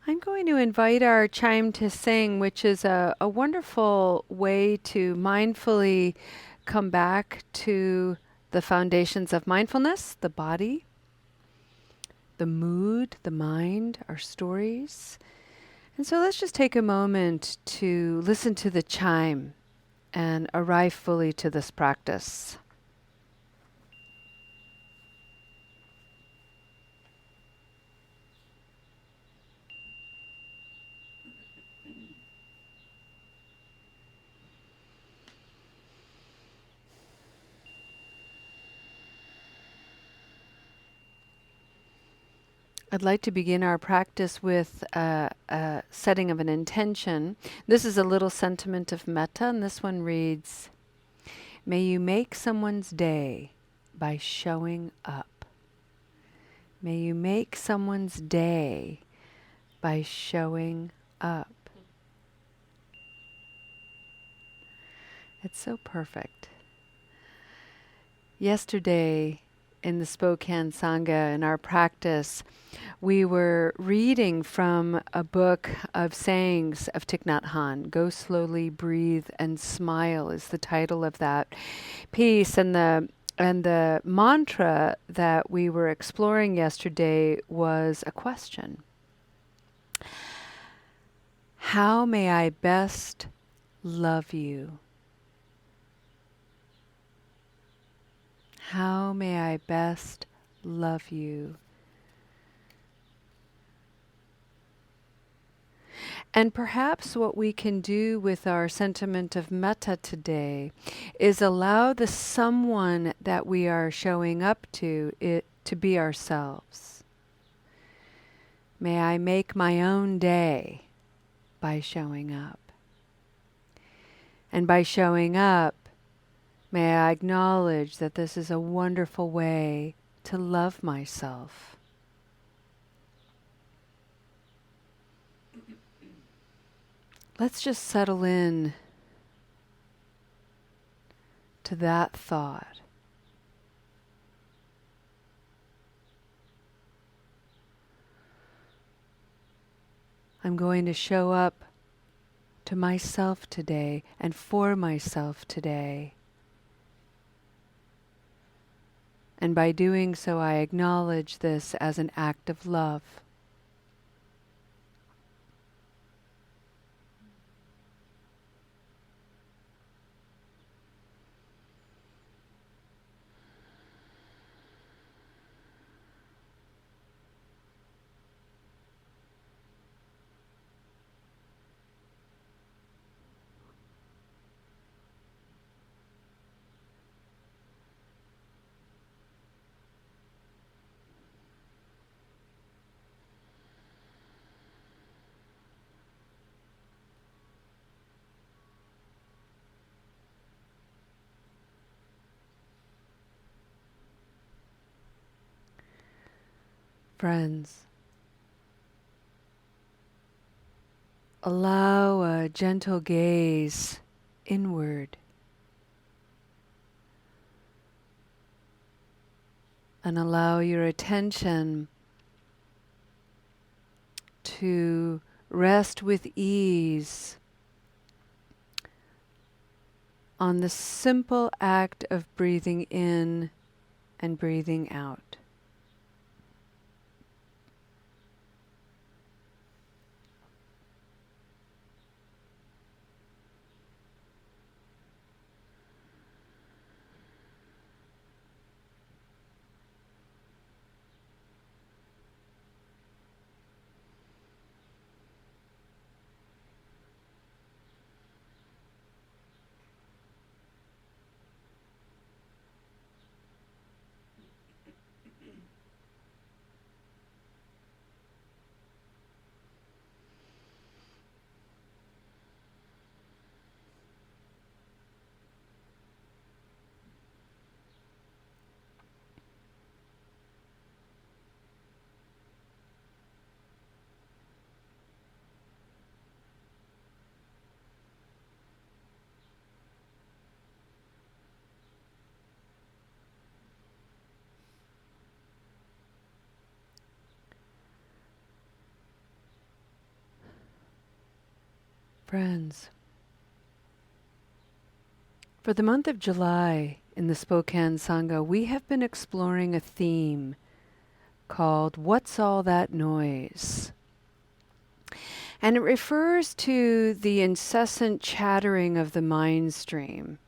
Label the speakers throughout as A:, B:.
A: I'm going to invite our chime to sing, which is a wonderful way to mindfully come back to the foundations of mindfulness, the body, the mood, the mind, our stories. And so let's just take a moment to listen to the chime and arrive fully to this practice. I'd like to begin our practice with a setting of an intention. This is a little sentiment of metta, and this one reads, may you make someone's day by showing up. May you make someone's day by showing up. It's so perfect. Yesterday in the Spokane Sangha, in our practice, we were reading from a book of sayings of Thich Nhat Hanh. Go slowly, breathe, and smile is the title of that piece. And the mantra that we were exploring yesterday was a question. How may I best love you? How may I best love you? And perhaps what we can do with our sentiment of metta today is allow the someone that we are showing up to it to be ourselves. May I make my own day by showing up. And by showing up, may I acknowledge that this is a wonderful way to love myself. Let's just settle in to that thought. I'm going to show up to myself today and for myself today. And by doing so, I acknowledge this as an act of love. Friends, allow a gentle gaze inward and allow your attention to rest with ease on the simple act of breathing in and breathing out. Friends, for the month of July in the Spokane Sangha, we have been exploring a theme called What's All That Noise? And it refers to the incessant chattering of the mind stream,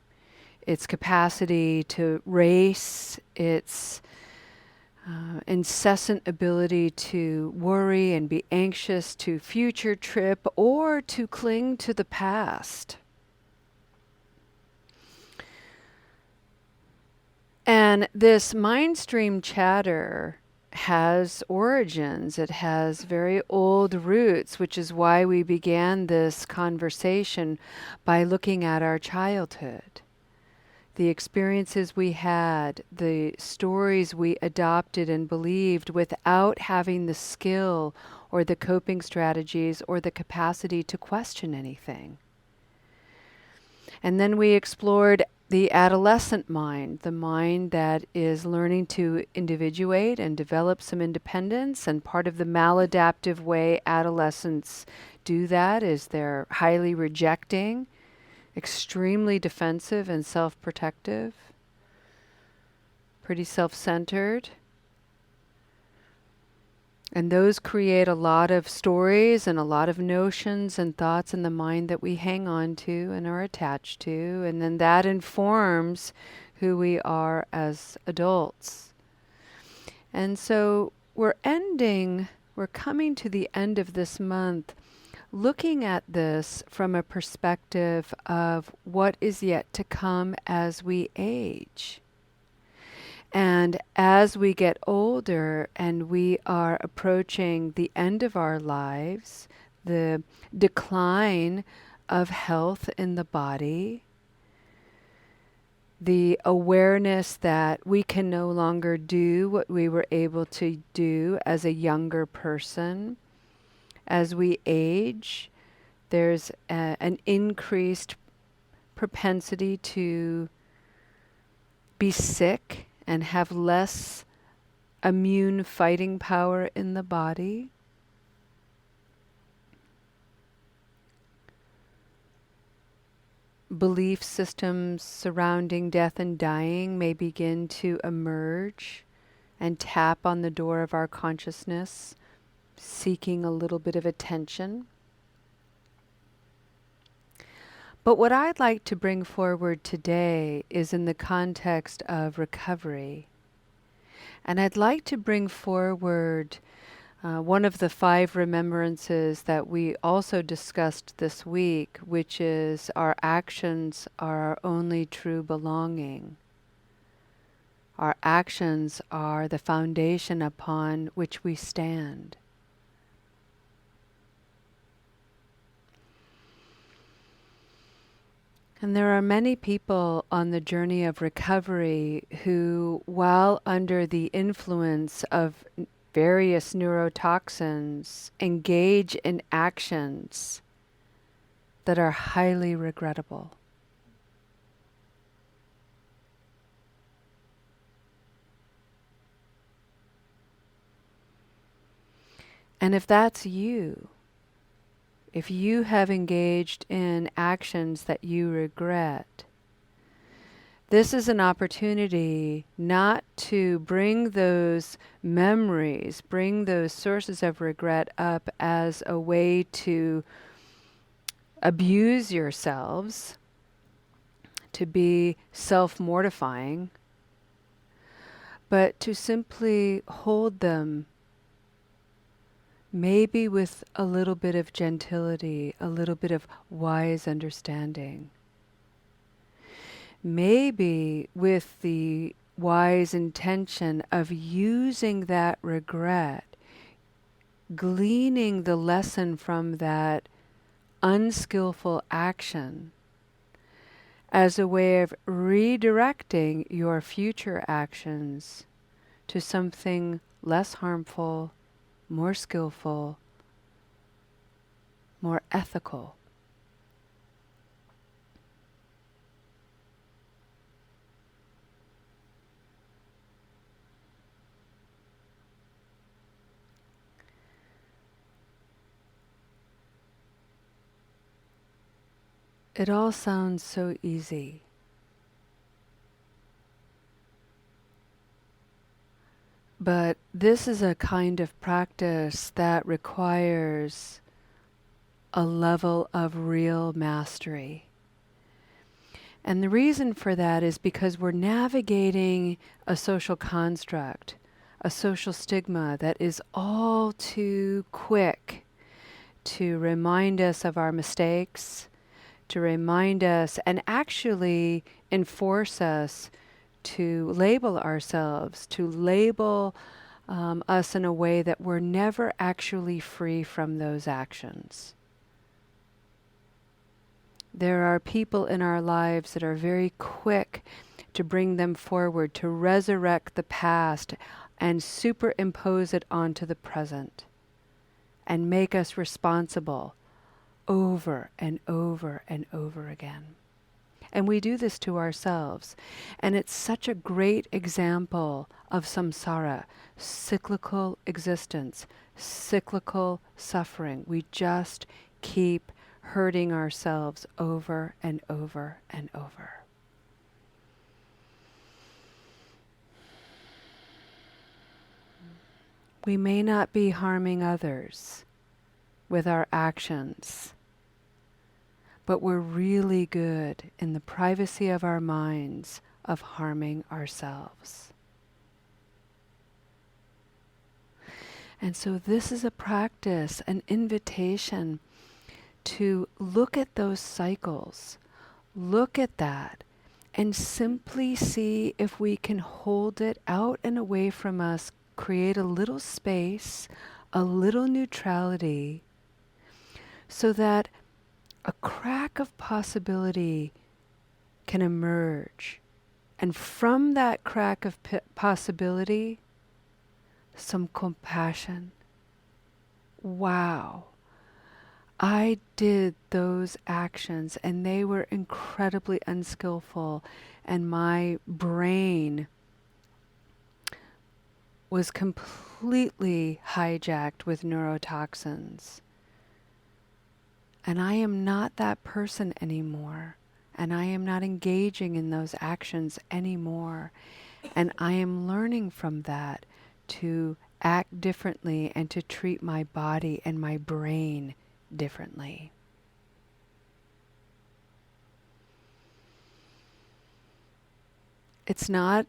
A: its capacity to race, its incessant ability to worry and be anxious to future trip or to cling to the past. And this mind stream chatter has origins. It has very old roots, which is why we began this conversation by looking at our childhood. The experiences we had, the stories we adopted and believed without having the skill or the coping strategies or the capacity to question anything. And then we explored the adolescent mind, the mind that is learning to individuate and develop some independence. And part of the maladaptive way adolescents do that is they're highly rejecting, extremely defensive and self-protective, pretty self-centered. And those create a lot of stories and a lot of notions and thoughts in the mind that we hang on to and are attached to. And then that informs who we are as adults. And so we're coming to the end of this month looking at this from a perspective of what is yet to come as we age. And as we get older and we are approaching the end of our lives, the decline of health in the body, the awareness that we can no longer do what we were able to do as a younger person. As we age, there's an increased propensity to be sick and have less immune fighting power in the body. Belief systems surrounding death and dying may begin to emerge and tap on the door of our consciousness, seeking a little bit of attention. But what I'd like to bring forward today is in the context of recovery. And I'd like to bring forward one of the 5 remembrances that we also discussed this week, which is our actions are our only true belonging. Our actions are the foundation upon which we stand. And there are many people on the journey of recovery who, while under the influence of various neurotoxins, engage in actions that are highly regrettable. And if that's you, if you have engaged in actions that you regret, this is an opportunity not to bring those memories, bring those sources of regret up as a way to abuse yourselves, to be self-mortifying, but to simply hold them, maybe with a little bit of gentility, a little bit of wise understanding. Maybe with the wise intention of using that regret, gleaning the lesson from that unskillful action as a way of redirecting your future actions to something less harmful, more skillful, more ethical. It all sounds so easy. But this is a kind of practice that requires a level of real mastery. And the reason for that is because we're navigating a social construct, a social stigma that is all too quick to remind us of our mistakes, to remind us and actually enforce us to label ourselves, to label us in a way that we're never actually free from those actions. There are people in our lives that are very quick to bring them forward, to resurrect the past and superimpose it onto the present and make us responsible over and over and over again. And we do this to ourselves. And it's such a great example of samsara, cyclical existence, cyclical suffering. We just keep hurting ourselves over and over and over. We may not be harming others with our actions, but we're really good in the privacy of our minds of harming ourselves. And so this is a practice, an invitation to look at those cycles, look at that, and simply see if we can hold it out and away from us, create a little space, a little neutrality, so that a crack of possibility can emerge. And from that crack of possibility, some compassion. Wow, I did those actions and they were incredibly unskillful, and my brain was completely hijacked with neurotoxins. And I am not that person anymore. And I am not engaging in those actions anymore. And I am learning from that to act differently and to treat my body and my brain differently. It's not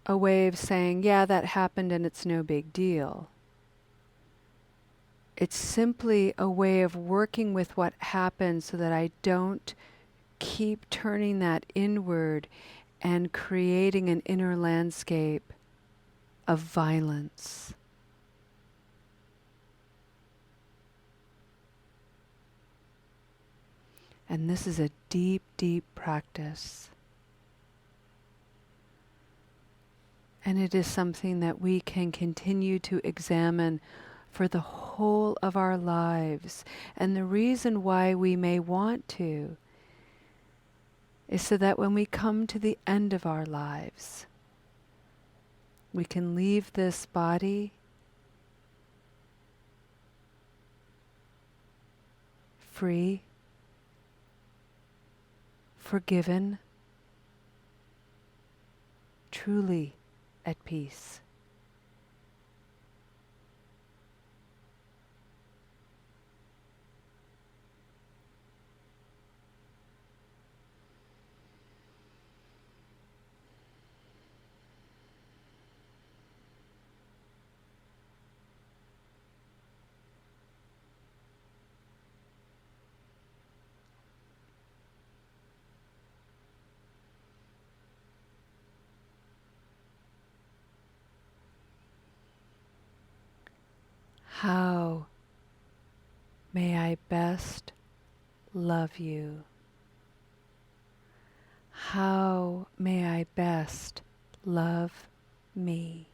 A: a way of saying, yeah, that happened and it's no big deal. It's simply a way of working with what happened so that I don't keep turning that inward and creating an inner landscape of violence. And this is a deep, deep practice. And it is something that we can continue to examine for the whole of our lives. And the reason why we may want to is so that when we come to the end of our lives, we can leave this body free, forgiven, truly at peace. How may I best love you? How may I best love me?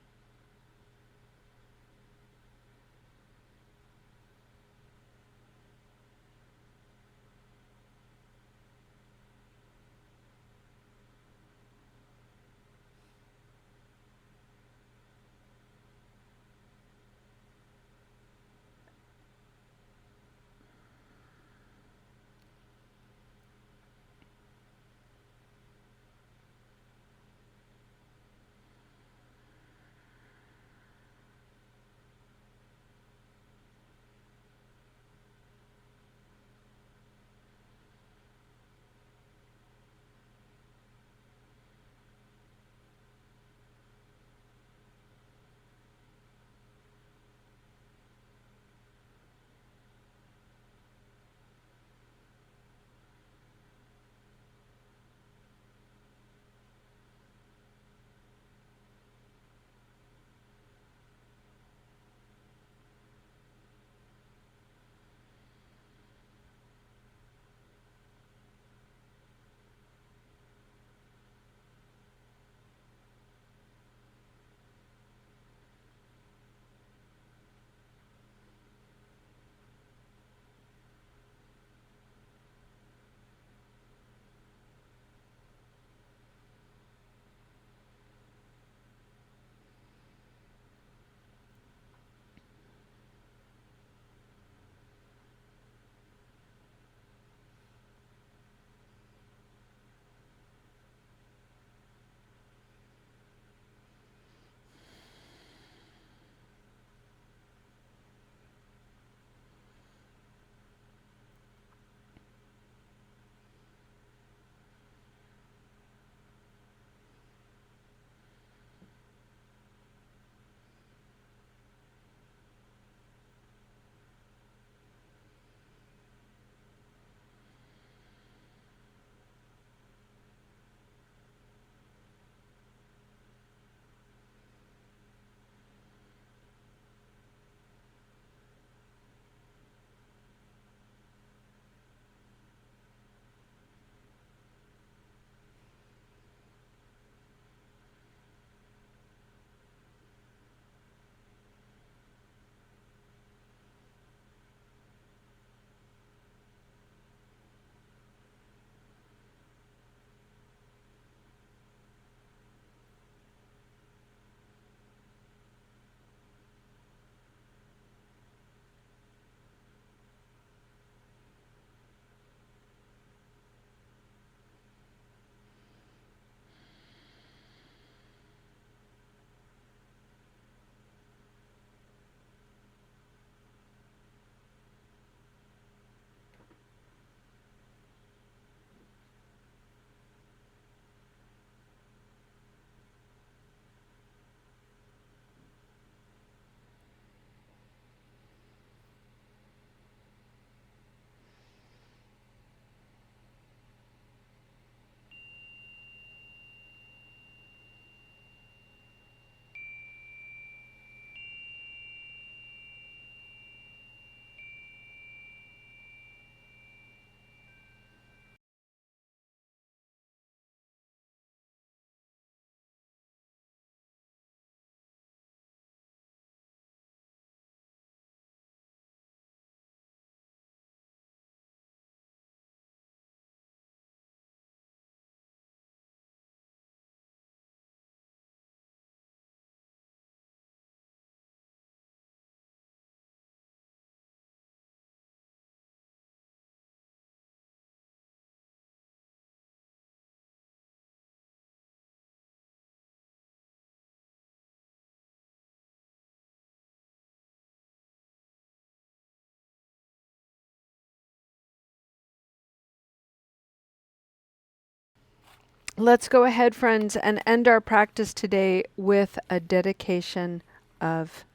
A: Let's go ahead, friends, and end our practice today with a dedication of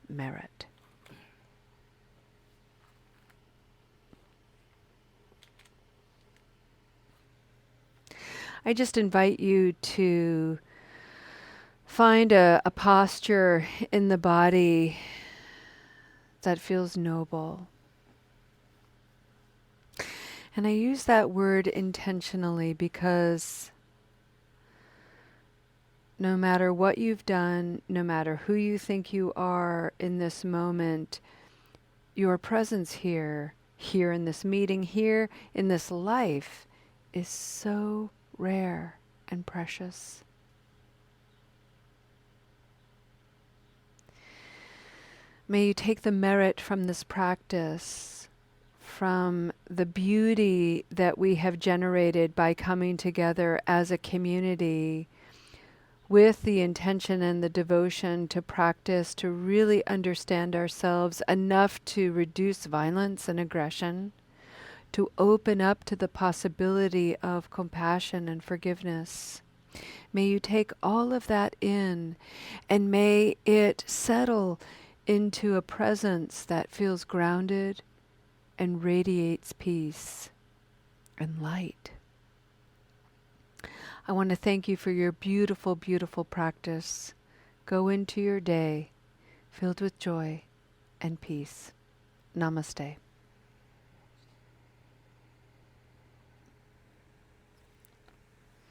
A: merit. I just invite you to find a posture in the body that feels noble. And I use that word intentionally because no matter what you've done, no matter who you think you are in this moment, your presence here in this meeting, here in this life, is so rare and precious. May you take the merit from this practice, from the beauty that we have generated by coming together as a community with the intention and the devotion to practice, to really understand ourselves enough to reduce violence and aggression, to open up to the possibility of compassion and forgiveness. May you take all of that in, and may it settle into a presence that feels grounded and radiates peace and light. I want to thank you for your beautiful, beautiful practice. Go into your day filled with joy and peace. Namaste.